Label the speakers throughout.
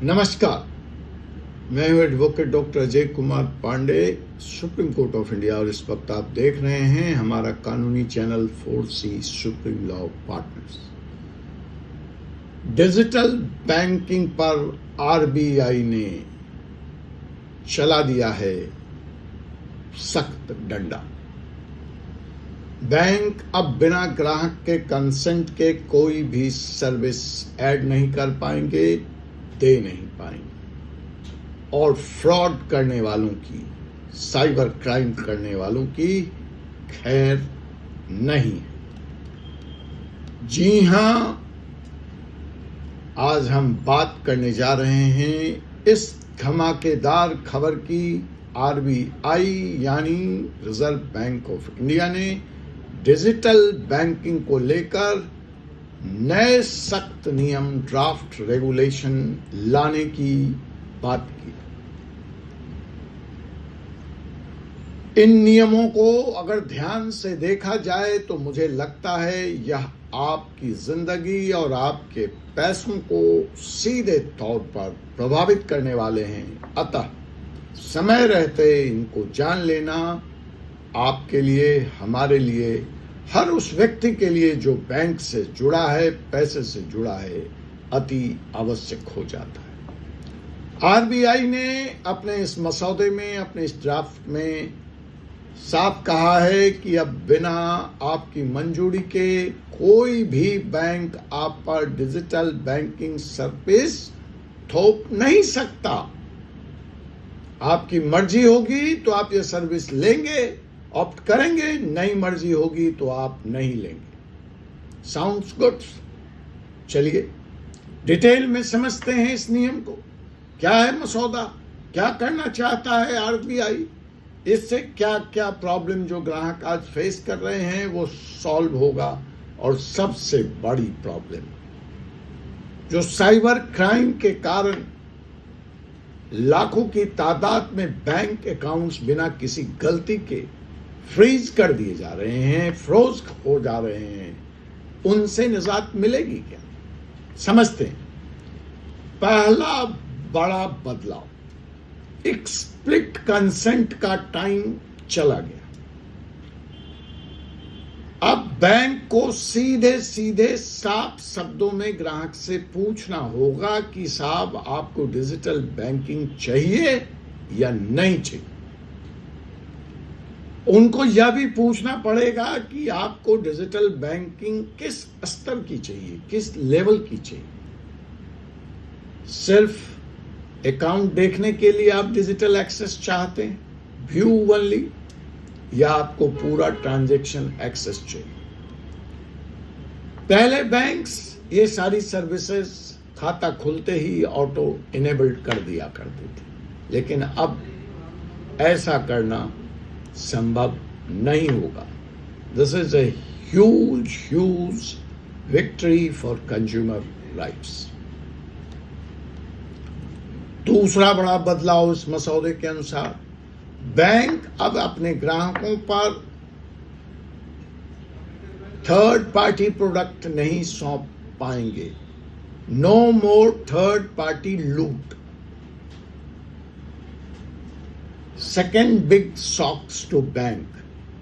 Speaker 1: नमस्कार, मैं हूँ advocate doctor Ajay Kumar Pandey, Supreme Court of India. और इस वक्त आप देख रहे हैं हमारा कानूनी channel 4C Supreme Law Partners. Digital banking पर आरबीआई ने चला दिया है सख्त डंडा। बैंक अब बिना ग्राहक के कंसेंट के कोई भी सर्विस ऐड नहीं कर पाएंगे, दे नहीं पाएंगे। और फ्रॉड करने वालों की, साइबर क्राइम करने वालों की खैर नहीं है। जी हां, आज हम बात करने जा रहे हैं इस धमाकेदार खबर की। आरबीआई यानी रिजर्व बैंक ऑफ इंडिया ने डिजिटल बैंकिंग को लेकर नए सख्त नियम, ड्राफ्ट रेगुलेशन लाने की बात की। इन नियमों को अगर ध्यान से देखा जाए तो मुझे लगता है यह आपकी जिंदगी और आपके पैसों को सीधे तौर पर प्रभावित करने वाले हैं। अतः समय रहते इनको जान लेना आपके लिए, हमारे लिए, हर उस व्यक्ति के लिए जो बैंक से जुड़ा है, पैसे से जुड़ा है, अति आवश्यक हो जाता है। आरबीआई ने अपने इस मसौदे में, अपने इस ड्राफ्ट में साफ कहा है कि अब बिना आपकी मंजूरी के कोई भी बैंक आप पर डिजिटल बैंकिंग सर्विस थोप नहीं सकता। आपकी मर्जी होगी तो आप ये सर्विस लेंगे, ऑप्ट करेंगे, नई मर्जी होगी तो आप नहीं लेंगे। Sounds good? चलिए डिटेल में समझते हैं इस नियम को। क्या है मसौदा, क्या करना चाहता है आरबीआई, इससे क्या क्या प्रॉब्लम जो ग्राहक आज फेस कर रहे हैं वो सॉल्व होगा। और सबसे बड़ी प्रॉब्लम जो साइबर क्राइम के कारण लाखों की तादाद में बैंक अकाउंट्स बिना किसी गलती के फ्रीज कर दिए जा रहे हैं, फ्रोज हो जा रहे हैं, उनसे निजात मिलेगी क्या? समझते हैं। पहला बड़ा बदलाव, एक स्प्लिट कंसेंट का टाइम चला गया। अब बैंक को सीधे सीधे साफ शब्दों में ग्राहक से पूछना होगा कि साहब आपको डिजिटल बैंकिंग चाहिए या नहीं चाहिए। उनको यह भी पूछना पड़ेगा कि आपको डिजिटल बैंकिंग किस स्तर की चाहिए, किस लेवल की चाहिए। सिर्फ अकाउंट देखने के लिए आप डिजिटल एक्सेस चाहते हैं, व्यू ओनली, या आपको पूरा ट्रांजैक्शन एक्सेस चाहिए। पहले बैंक्स ये सारी सर्विसेज खाता खुलते ही ऑटो इनेबल्ड कर दिया करते थे, लेकिन अब ऐसा करना संभव नहीं होगा। This is a huge victory for consumer rights. दूसरा बड़ा बदलाव इस मसौदे के अनुसार, बैंक अब अपने ग्राहकों पर थर्ड पार्टी प्रोडक्ट नहीं सौंप पाएंगे। नो मोर थर्ड पार्टी लूट। Second big shocks to bank,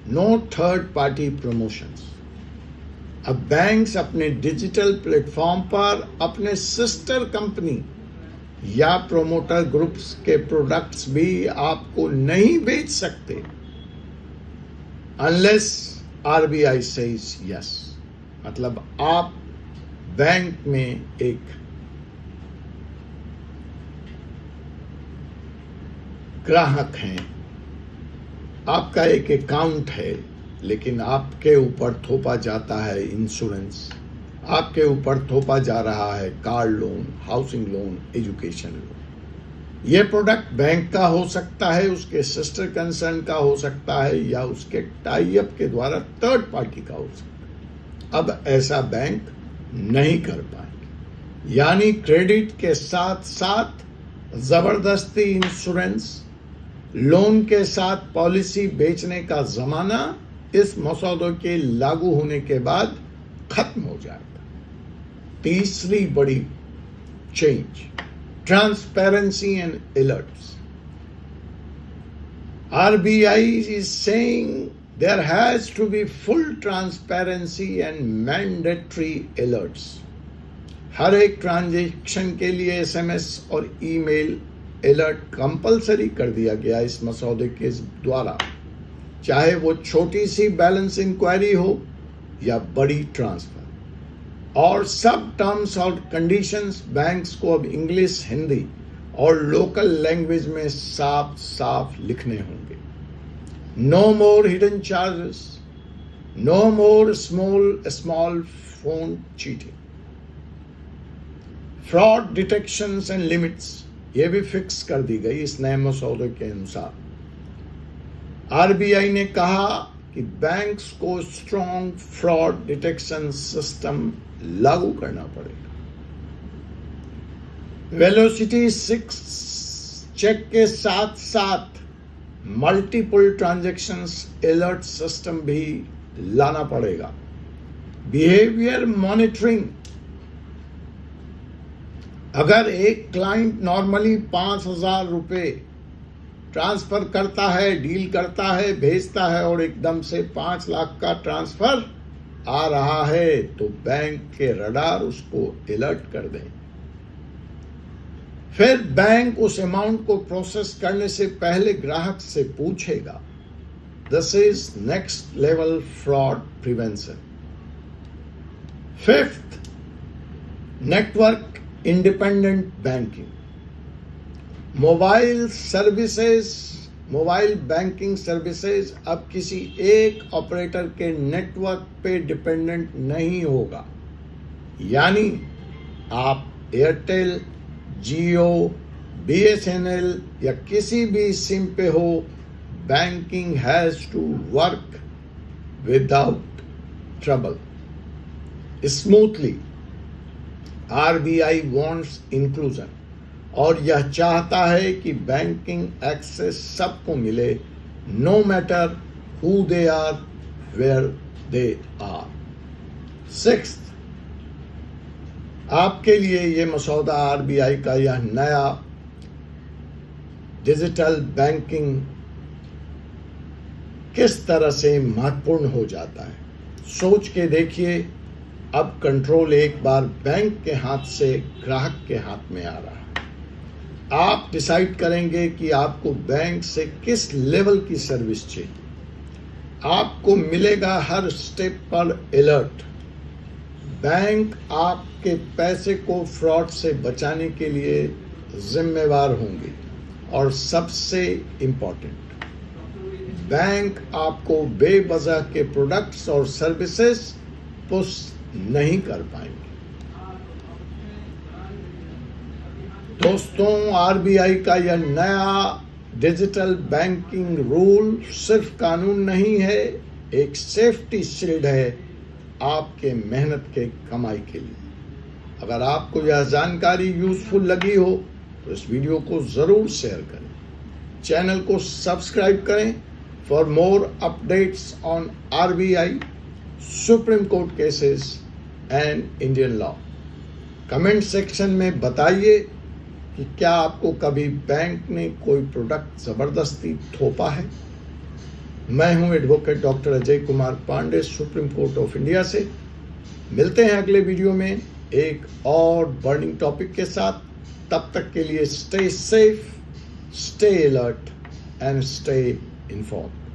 Speaker 1: no third party promotions. अब बैंक्स अपने डिजिटल प्लेटफॉर्म पर अपने सिस्टर कंपनी या प्रोमोटर ग्रुप्स के प्रोडक्ट्स भी आपको नहीं बेच सकते अनलेस आरबीआई सेज यस। मतलब आप बैंक में एक ग्राहक हैं, आपका एक अकाउंट है, लेकिन आपके ऊपर थोपा जाता है इंश्योरेंस, आपके ऊपर थोपा जा रहा है car loan, housing loan, education loan. यह प्रोडक्ट बैंक का हो सकता है, उसके सिस्टर कंसर्न का हो सकता है, या उसके टाई अप के द्वारा थर्ड पार्टी का हो सकता है। अब ऐसा बैंक नहीं कर पाएंगे। यानी क्रेडिट के साथ साथ जबरदस्ती इंश्योरेंस, लोन के साथ पॉलिसी बेचने का जमाना इस मसौदे के लागू होने के बाद खत्म हो जाएगा। तीसरी बड़ी change transparency and alerts. RBI is saying there has to be full transparency and mandatory alerts. हर एक ट्रांजैक्शन के लिए SMS और ईमेल अलर्ट कंपलसरी कर दिया गया इस मसौदे के द्वारा, चाहे वो छोटी सी बैलेंस इंक्वायरी हो या बड़ी ट्रांसफर। और सब टर्म्स और कंडीशंस बैंक्स को अब इंग्लिश, हिंदी और लोकल लैंग्वेज में साफ साफ लिखने होंगे। No more hidden charges, no more small phone cheating. Fraud detections and limits ये भी फिक्स कर दी गई इस नए मसौदे के अनुसार। आरबीआई ने कहा कि बैंक्स को स्ट्रॉन्ग फ्रॉड डिटेक्शन सिस्टम लागू करना पड़ेगा। वेलोसिटी 6 चेक के साथ साथ मल्टीपल ट्रांजैक्शंस अलर्ट सिस्टम भी लाना पड़ेगा। बिहेवियर मॉनिटरिंग, अगर एक क्लाइंट नॉर्मली 5,000 रुपए ट्रांसफर करता है, डील करता है, भेजता है और एकदम से 5 लाख का ट्रांसफर आ रहा है, तो बैंक के रडार उसको अलर्ट कर दें। फिर बैंक उस अमाउंट को प्रोसेस करने से पहले ग्राहक से पूछेगा। This is next level fraud prevention. Fifth, network independent banking. Mobile banking services अब किसी एक ऑपरेटर के नेटवर्क पे डिपेंडेंट नहीं होगा। यानी आप एयरटेल, जियो, BSNL या किसी भी सिम पे हो, banking has to work without trouble, smoothly. RBI wants inclusion और यह चाहता है कि बैंकिंग एक्सेस सबको मिले, no matter who they are, where they are. Sixth, आपके लिए ये मसौदा RBI का यह नया डिजिटल बैंकिंग किस तरह से महत्वपूर्ण हो जाता है, सोच के देखिए। अब कंट्रोल एक बार बैंक के हाथ से ग्राहक के हाथ में आ रहा है। आप डिसाइड करेंगे कि आपको बैंक से किस लेवल की सर्विस चाहिए। आपको मिलेगा हर स्टेप पर अलर्ट। बैंक आपके पैसे को फ्रॉड से बचाने के लिए जिम्मेवार होंगे। और सबसे इम्पोर्टेंट, बैंक आपको बेवजह के प्रोडक्ट्स और सर्विसेज पुश नहीं कर पाएंगे। दोस्तों, RBI का यह नया डिजिटल बैंकिंग रूल सिर्फ कानून नहीं है, एक सेफ्टी शील्ड है आपके मेहनत के कमाई के लिए। अगर आपको यह जानकारी यूजफुल लगी हो तो इस वीडियो को जरूर शेयर करें, चैनल को सब्सक्राइब करें for more updates on RBI, supreme court cases and Indian law. Comment section में बताइए कि क्या आपको कभी बैंक ने कोई प्रोडक्ट जबरदस्ती थोपा है। मैं हूं advocate doctor Ajay Kumar Pandey, Supreme Court of India से। मिलते हैं अगले वीडियो में एक और बर्निंग टॉपिक के साथ। तब तक के लिए stay safe, stay alert and stay informed.